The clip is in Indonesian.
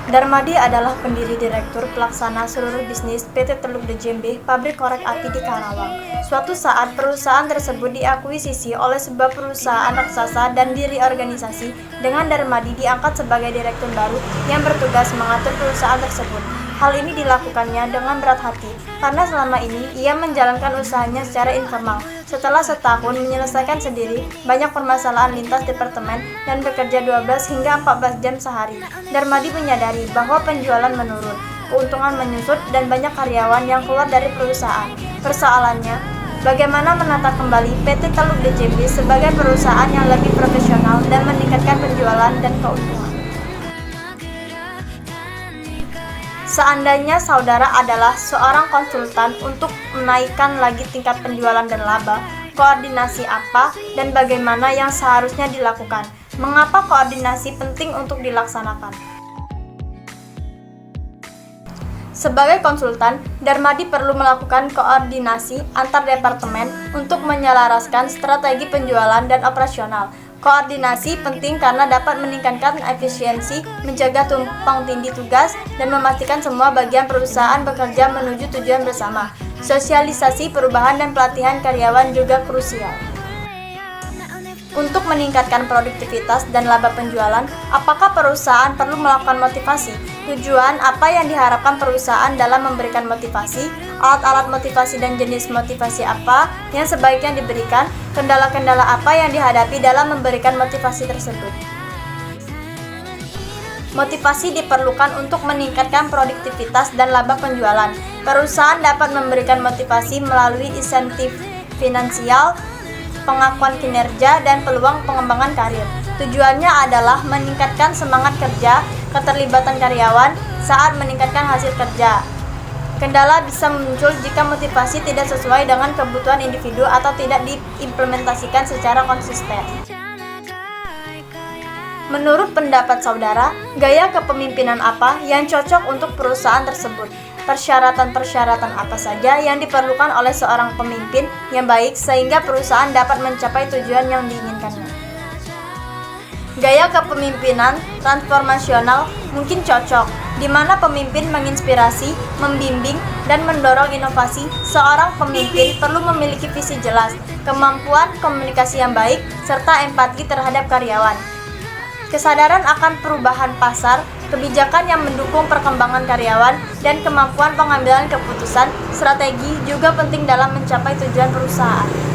Darmadi adalah pendiri direktur pelaksana seluruh bisnis PT Teluk Dejembe, pabrik korek api di Karawang. Suatu saat perusahaan tersebut diakuisisi oleh sebuah perusahaan raksasa dan direorganisasi dengan Darmadi diangkat sebagai direktur baru yang bertugas mengatur perusahaan tersebut. Hal ini dilakukannya dengan berat hati, karena selama ini ia menjalankan usahanya secara informal. Setelah setahun menyelesaikan sendiri banyak permasalahan lintas departemen dan bekerja 12 hingga 14 jam sehari, Darmadi menyadari bahwa penjualan menurun, keuntungan menyusut, dan banyak karyawan yang keluar dari perusahaan. Persoalannya, bagaimana menata kembali PT Teluk Dejembe sebagai perusahaan yang lebih profesional dan meningkatkan penjualan dan keuntungan. Seandainya saudara adalah seorang konsultan untuk menaikkan lagi tingkat penjualan dan laba, koordinasi apa dan bagaimana yang seharusnya dilakukan? Mengapa koordinasi penting untuk dilaksanakan? Sebagai konsultan, Darmadi perlu melakukan koordinasi antar departemen untuk menyelaraskan strategi penjualan dan operasional. Koordinasi penting karena dapat meningkatkan efisiensi, menjaga tumpang tindih tugas, dan memastikan semua bagian perusahaan bekerja menuju tujuan bersama. Sosialisasi perubahan dan pelatihan karyawan juga krusial. Untuk meningkatkan produktivitas dan laba penjualan, apakah perusahaan perlu melakukan motivasi? Tujuan apa yang diharapkan perusahaan dalam memberikan motivasi? Alat-alat motivasi dan jenis motivasi apa yang sebaiknya diberikan? Kendala-kendala apa yang dihadapi dalam memberikan motivasi tersebut? Motivasi diperlukan untuk meningkatkan produktivitas dan laba penjualan. Perusahaan dapat memberikan motivasi melalui insentif finansial, pengakuan kinerja, dan peluang pengembangan karir. Tujuannya adalah meningkatkan semangat kerja, keterlibatan karyawan saat meningkatkan hasil kerja. Kendala bisa muncul jika motivasi tidak sesuai dengan kebutuhan individu atau tidak diimplementasikan secara konsisten. Menurut pendapat saudara, gaya kepemimpinan apa yang cocok untuk perusahaan tersebut? Persyaratan-persyaratan apa saja yang diperlukan oleh seorang pemimpin yang baik sehingga perusahaan dapat mencapai tujuan yang diinginkannya? Gaya kepemimpinan transformasional mungkin cocok, di mana pemimpin menginspirasi, membimbing, dan mendorong inovasi. Seorang pemimpin perlu memiliki visi jelas, kemampuan komunikasi yang baik, serta empati terhadap karyawan. Kesadaran akan perubahan pasar, kebijakan yang mendukung perkembangan karyawan, dan kemampuan pengambilan keputusan strategi juga penting dalam mencapai tujuan perusahaan.